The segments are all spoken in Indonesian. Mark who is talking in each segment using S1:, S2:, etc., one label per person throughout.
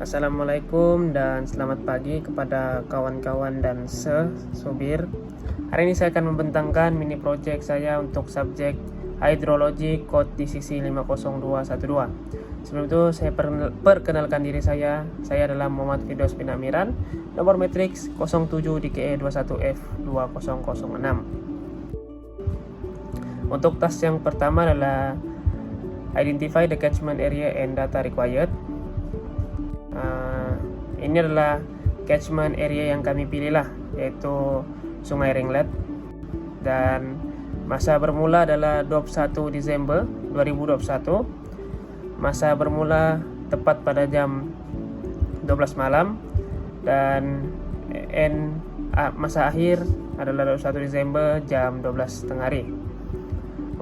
S1: Assalamualaikum dan selamat pagi kepada kawan-kawan dan sobir. Hari ini saya akan membentangkan mini project saya untuk subjek hidrologi kode DCC 50212. Sebelum itu saya perkenalkan diri saya. Saya adalah Muhammad Firdaus bin Amiran, nomor matriks 07 DKE 21F2006. Untuk task yang pertama adalah identify the catchment area and data required. Ini adalah catchment area yang kami pilih lah, yaitu Sungai Ringlet, dan masa bermula adalah 21 Desember 2021. Masa bermula tepat pada jam 12 malam dan masa akhir adalah 21 Desember jam 12 tengah hari.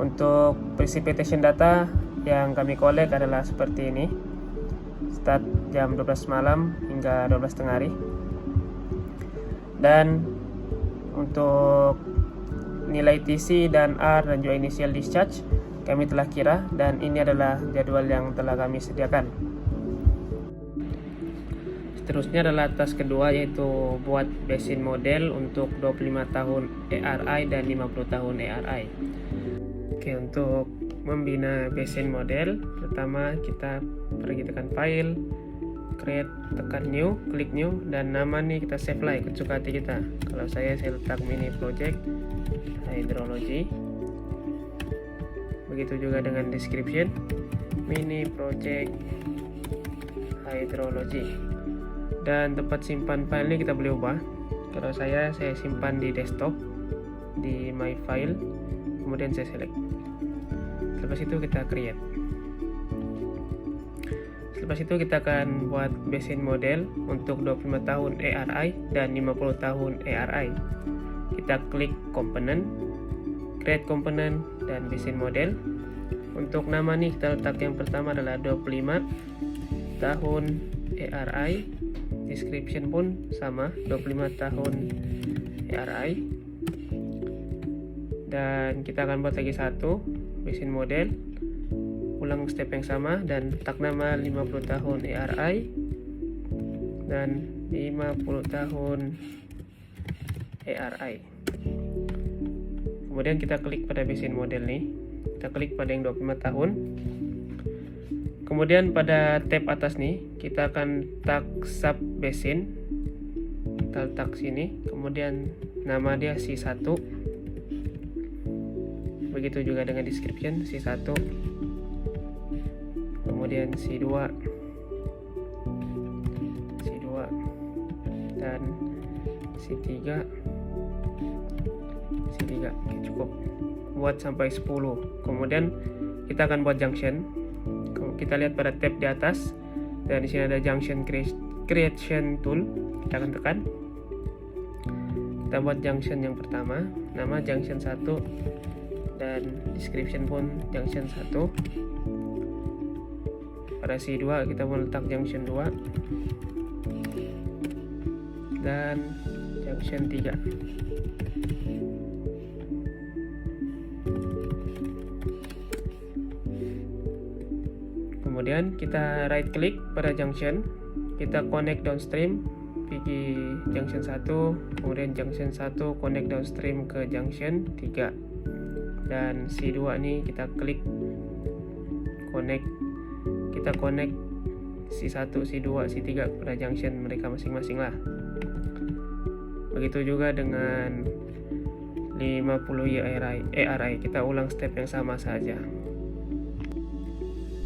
S1: Untuk precipitation data yang kami collect adalah seperti ini. Start jam 12 malam hingga 12 tengah hari. Dan untuk nilai TC dan R dan juga initial discharge kami telah kira, dan ini adalah jadwal yang telah kami sediakan. Seterusnya adalah task kedua, yaitu buat basin model untuk 25 tahun ARI dan 50 tahun ARI. Oke, untuk membina basin model, pertama kita pergi tekan file, create, tekan new, klik new, dan nama nih kita save lah ikut suka hati kita. Kalau saya letak mini project hydrology. Begitu juga dengan description, mini project hydrology. Dan tempat simpan file ini kita boleh ubah. Kalau saya simpan di desktop, di my file, kemudian saya select. Setelah itu kita create. Setelah itu kita akan buat basin model untuk 25 tahun ARI dan 50 tahun ARI. Kita klik component, create component, dan basin model. Untuk nama nih kita letak yang pertama adalah 25 tahun ARI. Description pun sama, 25 tahun ARI. Dan kita akan buat lagi satu basin model, ulang step yang sama dan letak nama 50 tahun ARI dan 50 tahun ARI. Kemudian kita klik pada basin model nih, kita klik pada yang 25 tahun. Kemudian pada tab atas nih kita akan tag sub basin, kita letak sini, kemudian nama dia C1. Begitu juga dengan description C1, kemudian C2, dan C3. Oke, cukup buat sampai 10. Kemudian kita akan buat junction. Kita lihat pada tab di atas, dan di sini ada junction creation tool. Kita akan tekan. Kita buat junction yang pertama, nama junction 1, dan description pun junction 1. Pada C2 kita mau letak junction 2 dan junction 3. Kemudian kita right click pada junction, kita connect downstream pergi junction 1, kemudian junction 1 connect downstream ke junction 3. Dan C2 nih kita klik connect, kita connect C1, C2, C3 pada junction mereka masing-masing lah. Begitu juga dengan 50 ARI, kita ulang step yang sama saja.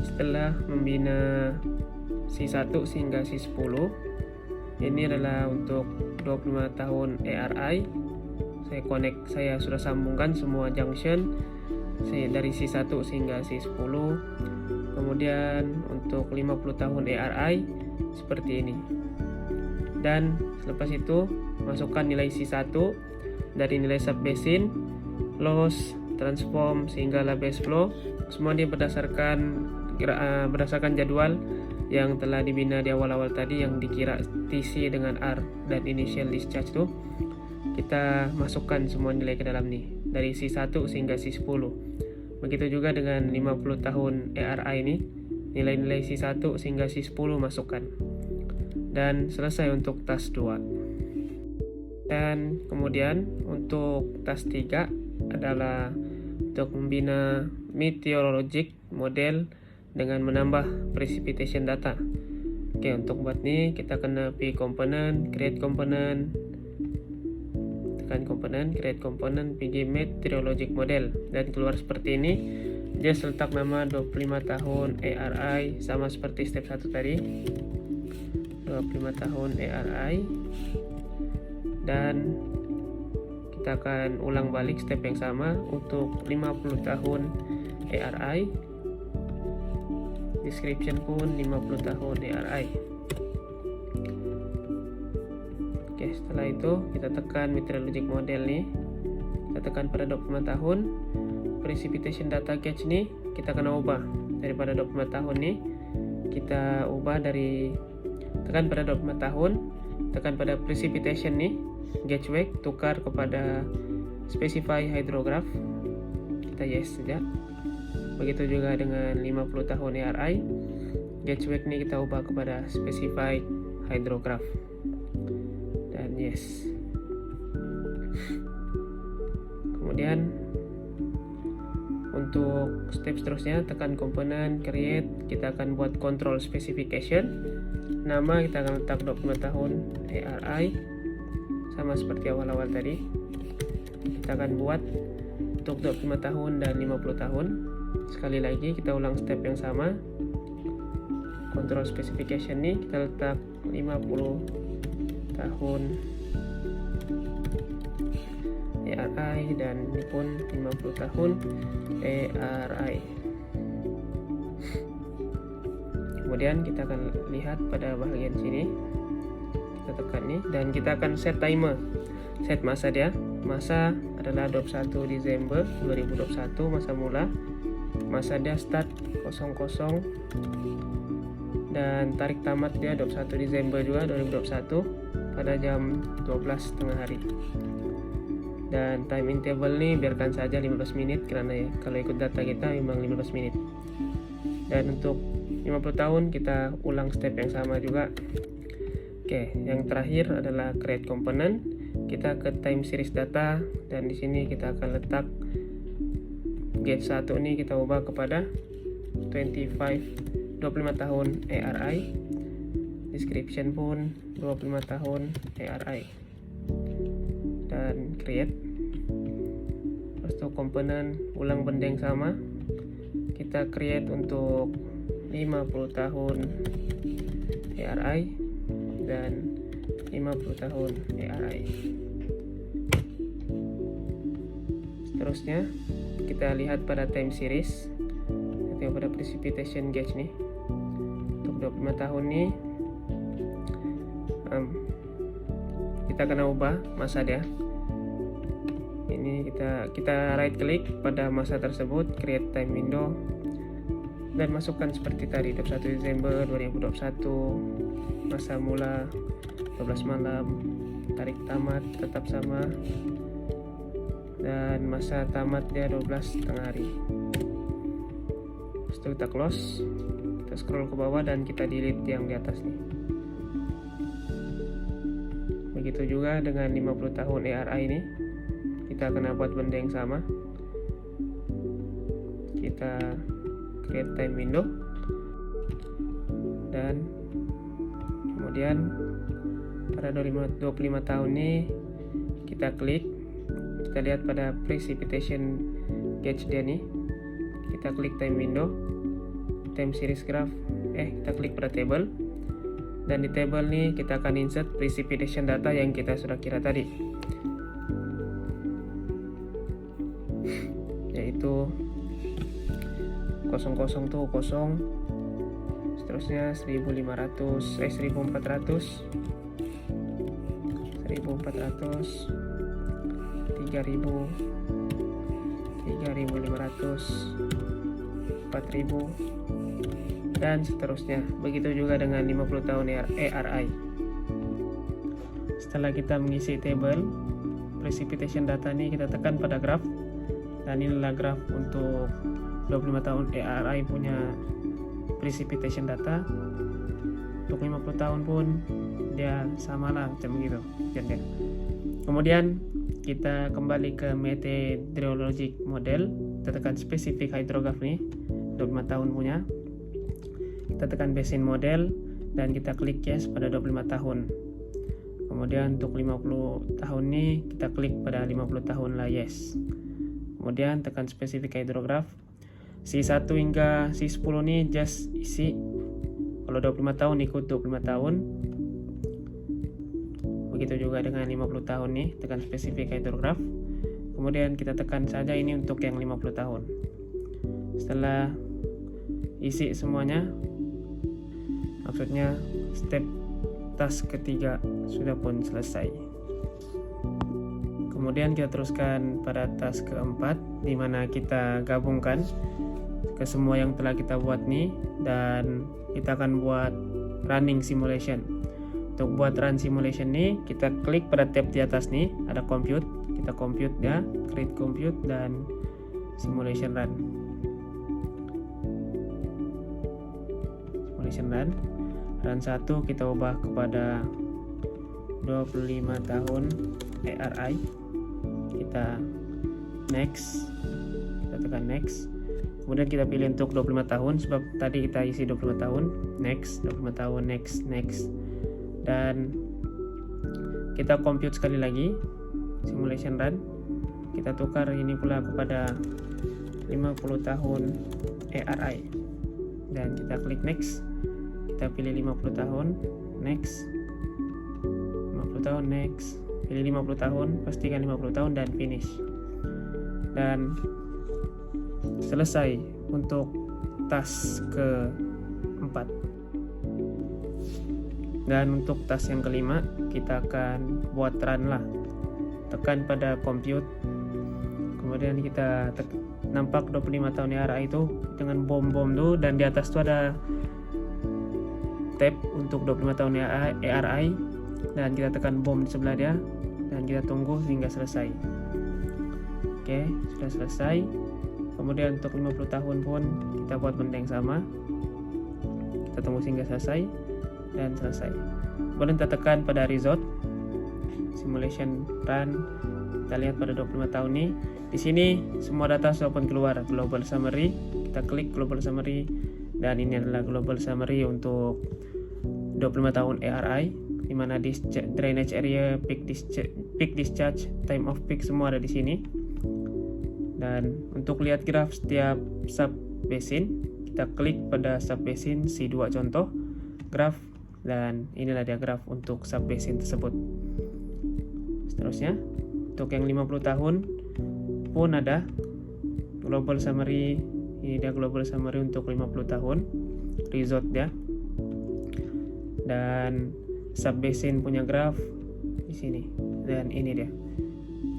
S1: Setelah membina C1 sehingga C10, ini adalah untuk 25 tahun ARI. Saya sudah sambungkan semua junction dari C1 hingga C10. Kemudian untuk 50 tahun ARI seperti ini. Dan selepas itu masukkan nilai C1 dari nilai sub basin, loss, transform sehingga base flow. Semua ini berdasarkan jadwal yang telah dibina di awal-awal tadi, yang dikira TC dengan R dan initial discharge tuh. Kita masukkan semua nilai ke dalam nih dari C1 hingga C10. Begitu juga dengan 50 tahun ARI ini, nilai-nilai C1 hingga C10 masukkan. dan selesai untuk task 2. Dan kemudian untuk task 3 adalah untuk membina meteorologic model dengan menambah precipitation data. Oke, untuk buat ini kita kena pilih komponen, create komponen, tekan komponen, create komponen, pergi meteorologic model, dan keluar seperti ini. Dia letak nama 25 tahun ARI, sama seperti step 1 tadi, 25 tahun ARI. Dan kita akan ulang balik step yang sama untuk 50 tahun ARI. Description pun 50 tahun ARI. Oke, setelah itu kita tekan meteorologic model nih. Kita tekan pada 25 tahun. Precipitation data gauge nih kita akan ubah daripada 25 tahun nih. Kita ubah dari tekan pada 25 tahun, tekan pada precipitation nih, gauge weight tukar kepada specify hydrograph. Kita yes saja. Begitu juga dengan 50 tahun ARI, gauge weight ini kita ubah kepada specified hydrograph, dan yes. Kemudian untuk step seterusnya tekan komponen, create, kita akan buat control specification. Nama kita akan letak 25 tahun ARI, sama seperti awal-awal tadi. Kita akan buat untuk 25 tahun dan 50 tahun. Sekali lagi kita ulang step yang sama. Control specification nih kita letak 50 tahun ARI, dan ini pun 50 tahun ARI. Kemudian kita akan lihat pada bagian sini, kita tekan nih, dan kita akan set timer, set masa dia. Masa adalah 21 Desember 2021 masa mula. Masa dia start 00 dan tarik tamat dia 21 Desember juga 2021 pada jam 12 tengah hari. Dan time interval nih biarkan saja 15 menit karena ya kalau ikut data kita memang 15 menit. Dan untuk 50 tahun kita ulang step yang sama juga. Oke, yang terakhir adalah create component. Kita ke time series data, dan di sini kita akan letak gauge 1 ini kita ubah kepada 25 tahun ARI. Description pun 25 tahun ARI. Dan create. Untuk komponen ulang benda yang sama. Kita create untuk 50 tahun ARI dan 50 tahun ARI. Seterusnya kita lihat pada time series, nanti pada precipitation gauge nih untuk 25 tahun nih, kita kena ubah masa dia. Ini kita right click pada masa tersebut, create time window, dan masukkan seperti tadi 21 Desember 2021, masa mula 12 malam, tarik tamat tetap sama, dan masa tamat dia 12 tengah hari. Setelah kita close, kita scroll ke bawah dan kita delete yang di atas nih. Begitu juga dengan 50 tahun ARI ini, kita akan buat benda yang sama. Kita create time window, dan kemudian pada 25 tahun ini kita klik, kita lihat pada precipitation gauge dia nih, kita klik time window, time series graph, kita klik pada table, dan di table nih kita akan insert precipitation data yang kita sudah kira tadi, yaitu 00 tuh 0, seterusnya 1400, 3000, 3000, 3500, 4000, dan seterusnya. Begitu juga dengan 50 tahun ARI. Setelah kita mengisi table precipitation data ini, kita tekan pada graph, dan inilah graph untuk 25 tahun ARI punya precipitation data. Untuk 50 tahun pun dia samalah macam gitu dia. Kemudian kita kembali ke methodologic model, kita tekan spesifik hydrograph nih 25 tahun punya, kita tekan basin model dan kita klik yes pada 25 tahun. Kemudian untuk 50 tahun nih kita klik pada 50 tahun lah yes. Kemudian tekan spesifik hydrograph. C1 hingga C10 nih just isi. Kalau 25 tahun ikut 25 tahun. Begitu juga dengan 50 tahun nih, tekan spesifik hydrograph. Kemudian kita tekan saja ini untuk yang 50 tahun. Setelah isi semuanya, maksudnya step task ketiga sudah pun selesai. Kemudian kita teruskan pada task keempat, di mana kita gabungkan ke semua yang telah kita buat nih, dan kita akan buat running simulation. Untuk buat run simulation nih, kita klik pada tab di atas nih, ada compute, kita compute ya, create compute dan simulation run. Simulation run. Run 1 kita ubah kepada 25 tahun ARI. Kita next, kita tekan next. Kemudian kita pilih untuk 25 tahun sebab tadi kita isi 25 tahun. Next, 25 tahun, next. Dan kita compute sekali lagi simulation run. Kita tukar ini pula kepada 50 tahun ARI. Dan kita klik next. Kita pilih 50 tahun, next. 50 tahun, next. Pilih 50 tahun, pastikan 50 tahun dan finish. Dan selesai untuk task keempat. Dan untuk task yang kelima, kita akan buat run lah. Tekan pada compute. Kemudian kita nampak 25 tahun ARI itu dengan bom-bom tuh, dan di atas tuh ada tab untuk 25 tahun ARI, dan kita tekan bom di sebelah dia dan kita tunggu hingga selesai. Oke, sudah selesai. Kemudian untuk 50 tahun pun kita buat benda yang sama, kita tunggu hingga selesai dan selesai. Kemudian kita tekan pada result simulation run. Kita lihat pada 25 tahun nih, di sini semua data sudah pun keluar. Global summary, kita klik global summary, dan ini adalah global summary untuk 25 tahun ARI, di mana drainage area, peak discharge, time of peak semua ada di sini. Dan untuk lihat graf setiap sub basin, kita klik pada sub basin C2 contoh graf, dan inilah dia graf untuk sub basin tersebut. Seterusnya untuk yang 50 tahun pun ada global summary. Ini dia global summary untuk 50 tahun result dia, dan sub basin punya graf di sini, dan ini dia.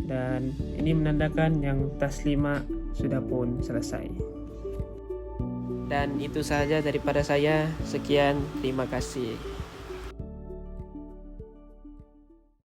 S1: Dan ini menandakan yang task 5 sudah pun selesai. Dan itu saja daripada saya. Sekian, terima kasih.